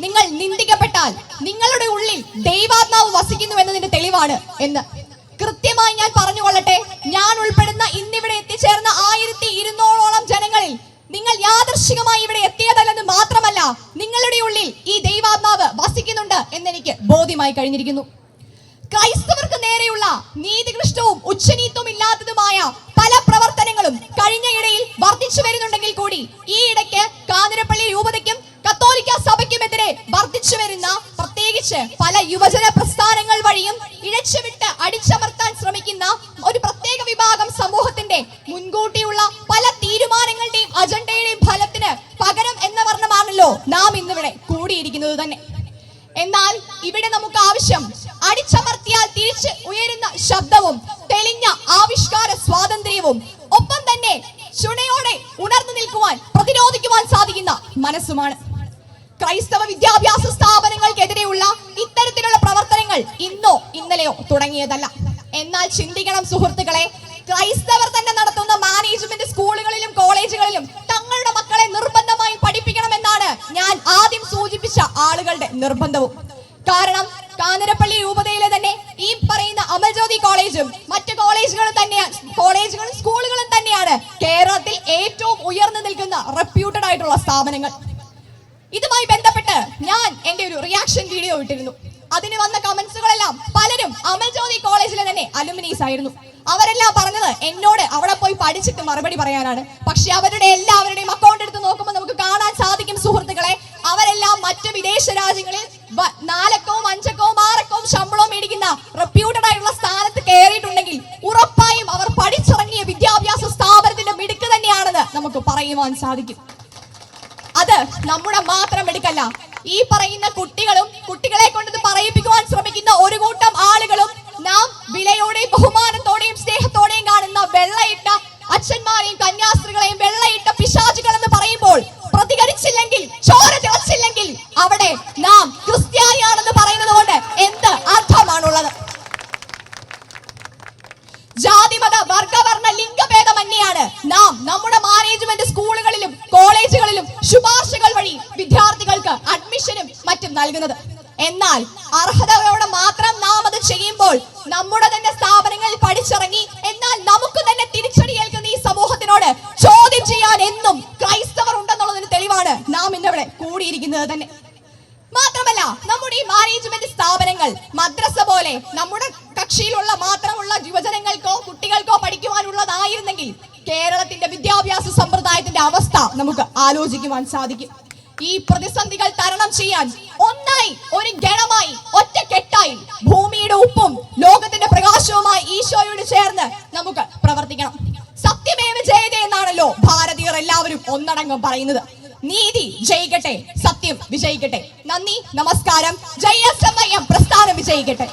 നിങ്ങൾ നിന്ദിക്കപ്പെട്ടാൽ നിങ്ങളുടെ ഉള്ളിൽ ദൈവാത്മാവ് വസിക്കുന്നു എന്നതിന്റെ തെളിവാണ് എന്ന് കൃത്യമായി ഞാൻ പറഞ്ഞുകൊള്ളട്ടെ. ഞാൻ ഉൾപ്പെടുന്ന ഇന്നിവിടെ എത്തിച്ചേർന്ന 1200ഓളം ജനങ്ങളിൽ നിങ്ങൾ യാദൃശ്ചികമായി ഇവിടെ എത്തിയതല്ലെന്ന് മാത്രമല്ല, നിങ്ങളുടെ ഉള്ളിൽ ഈ ദൈവാത്മാവ് വസിക്കുന്നുണ്ട് എന്നെനിക്ക് ബോധ്യമായി കഴിഞ്ഞിരിക്കുന്നു. ക്രൈസ്തവർക്ക് നേരെയുള്ള നീതികൃഷ്ടവും ഉച്ചനീത്വം ഇല്ലാത്തതുമായ പല പ്രവർത്തനങ്ങളും കഴിഞ്ഞ ഇടയിൽ വർദ്ധിച്ചു വരുന്നുണ്ടെങ്കിൽ കൂടി ഈ ഇടയ്ക്ക് കാഞ്ഞിരപ്പള്ളി രൂപതയ്ക്കും കത്തോലിക്ക സഭയ്ക്കുമെതിരെ വർദ്ധിച്ചു വരുന്ന പ്രത്യേകിച്ച് പല യുവജന പ്രസ്ഥാനങ്ങൾ വഴിയും ഇഴച്ചുവിട്ട് അടിച്ചമർത്താൻ ശ്രമിക്കുന്ന ഒരു പ്രത്യേക വിഭാഗം സമൂഹത്തിന്റെ മുൻകൂട്ടിയുള്ള പല തീരുമാനങ്ങളുടെയും അജണ്ടയുടെയും ഫലത്തിന് പകരം എന്ന വർണ്ണമാണല്ലോ നാം ഇന്നിവിടെ കൂടിയിരിക്കുന്നത് തന്നെ. എന്നാൽ ഇവിടെ നമുക്ക് ആവശ്യം അടിച്ചമർത്തിയാൽ തിരിച്ച് ഉയരുന്ന ശബ്ദവും തെളിഞ്ഞ ആവിഷ്കാര സ്വാതന്ത്ര്യവും ഒപ്പം തന്നെ ചുണയോടെ ഉണർന്നു നിൽക്കുവാൻ പ്രതിരോധിക്കുവാൻ സാധിക്കുന്ന മനസ്സുമാണ്. ക്രൈസ്തവ വിദ്യാഭ്യാസ സ്ഥാപനങ്ങൾക്കെതിരെയുള്ള ഇത്തരത്തിലുള്ള പ്രവർത്തനങ്ങൾ ഇന്നോ ഇന്നലെയോ തുടങ്ങിയതല്ല. എന്നാൽ ചിന്തിക്കണം സുഹൃത്തുക്കളെ, ക്രൈസ്തവർ തന്നെ നടത്തുന്ന മാനേജ്മെന്റ് സ്കൂളുകളിലും കോളേജുകളിലും തങ്ങളുടെ മക്കളെ നിർബന്ധമായി പഠിപ്പിക്കണമെന്നാണ് ഞാൻ ആദ്യം സൂചിപ്പിച്ച ആളുകളുടെ നിർബന്ധവും. കാരണം കാഞ്ഞിരപ്പള്ളി രൂപതയിലെ തന്നെ ഈ പറയുന്ന അമൽജ്യോതി കോളേജും മറ്റു കോളേജുകളും സ്കൂളുകളും തന്നെയാണ് കേരളത്തിൽ ഏറ്റവും ഉയർന്നു നിൽക്കുന്ന റെപ്യൂട്ടഡ് ആയിട്ടുള്ള സ്ഥാപനങ്ങൾ. ഇതുമായി ബന്ധപ്പെട്ട് ഞാൻ എന്റെ ഒരു റിയാക്ഷൻ വീഡിയോ ഇട്ടിരുന്നു. അതിന് വന്ന കമന്റ്സുകളെല്ലാം പലരും അമൽജ്യോതി കോളേജിലെ തന്നെ അലുമിനീസ് ആയിരുന്നു. അവരെല്ലാം പറഞ്ഞത് എന്നോട് അവിടെ പോയി പഠിച്ചിട്ട് മറുപടി പറയാനാണ്. പക്ഷെ അവരുടെ എല്ലാവരുടെയും അക്കൗണ്ട് എടുത്ത് നോക്കുമ്പോൾ നമുക്ക് കാണാൻ സാധിക്കും സുഹൃത്തുക്കളെ, അവരെല്ലാം മറ്റ് വിദേശ രാജ്യങ്ങളിൽ 4-ക്കവും 5-ക്കവും 6-ക്കവും ശമ്പളവും മേടിക്കുന്ന റെപ്യൂട്ടഡ് ആയിട്ടുള്ള സ്ഥാനത്ത് കയറിയിട്ടുണ്ടെങ്കിൽ ഉറപ്പായും അവർ പഠിച്ചിറങ്ങിയ വിദ്യാഭ്യാസ സ്ഥാപനത്തിന്റെ മിടുക്ക് തന്നെയാണെന്ന് നമുക്ക് പറയുവാൻ സാധിക്കും. അത് നമ്മുടെ മാത്രം എടുക്കല്ല, ഈ പറയുന്ന കുട്ടികളെ കൊണ്ട് പറയിപ്പിക്കുവാൻ ശ്രമിക്കുന്ന ഒരു കൂട്ടം ആളുകളും നാം വിലയോടെയും ബഹുമാനത്തോടെയും സ്നേഹത്തോടെയും കാണുന്ന വെള്ളയിട്ട അച്ഛന്മാരെയും കന്യാസ്ത്രീകളെയും വെള്ളയിട്ട പിശാചുകൾ എന്ന് പറയുമ്പോൾ പ്രതികരിച്ചില്ലെങ്കിൽ, ചോര തിളച്ചില്ലെങ്കിൽ അവിടെ നാം ക്രിസ്ത്യാനിയാണെന്ന് പറയുന്നത് കൊണ്ട് എന്ത് അർത്ഥമാണുള്ളത്? ജാതിമത വർഗവർണ്ണ ലിംഗഭേദമന്യാണ് നാം നമ്മുടെ മാനേജ്മെന്റ് സ്കൂളുകളിലും കോളേജുകളിലും ശുപാർശകൾ വഴി വിദ്യാർത്ഥികൾക്ക് അഡ്മിഷനും മറ്റും നൽകുന്നത്. എന്നാൽ അർഹതയോടെ മാത്രം നാം അത് ചെയ്യുമ്പോൾ നമ്മുടെ തന്നെ സ്ഥാപനങ്ങളിൽ പഠിച്ചിറങ്ങി എന്നാൽ നമുക്ക് തന്നെ തിരിച്ചടിയേൽക്കുന്ന ഈ സമൂഹത്തിനോട് ചോദ്യം ചെയ്യാൻ എന്നും ക്രൈസ്തവർ ഉണ്ടെന്നുള്ളതിന് തെളിവാണ് നാം ഇന്നിവിടെ കൂടിയിരിക്കുന്നത് തന്നെ. മാത്രമല്ല, നമ്മുടെ ഈ മാനേജ്മെന്റ് സ്ഥാപനങ്ങൾ മദ്രസ പോലെ നമ്മുടെ കക്ഷിയിലുള്ള മാത്രമുള്ള യുവജനങ്ങൾക്കോ കുട്ടികൾക്കോ പഠിക്കുവാനുള്ളതായിരുന്നെങ്കിൽ കേരളത്തിന്റെ വിദ്യാഭ്യാസ സമ്പ്രദായത്തിന്റെ അവസ്ഥ നമുക്ക് ആലോചിക്കുവാൻ സാധിക്കും. ഈ പ്രതിസന്ധികൾ തരണം ചെയ്യാൻ ഒന്നായി, ഒരു ഗണമായി, ഒറ്റക്കെട്ടായി ഭൂമിയുടെ ഉപ്പും ലോകത്തിന്റെ പ്രകാശവുമായി ഈശോയോട് ചേർന്ന് നമുക്ക് പ്രവർത്തിക്കണം. സത്യമേവ ജയതേ എന്നാണല്ലോ ഭാരതീയർ എല്ലാവരും ഒന്നടങ്കം പറയുന്നത്. നീതി ജയിക്കട്ടെ, സത്യം വിജയിക്കട്ടെ. നന്ദി, നമസ്കാരം. ജയ സമയം പ്രസ്ഥാനം വിജയിക്കട്ടെ.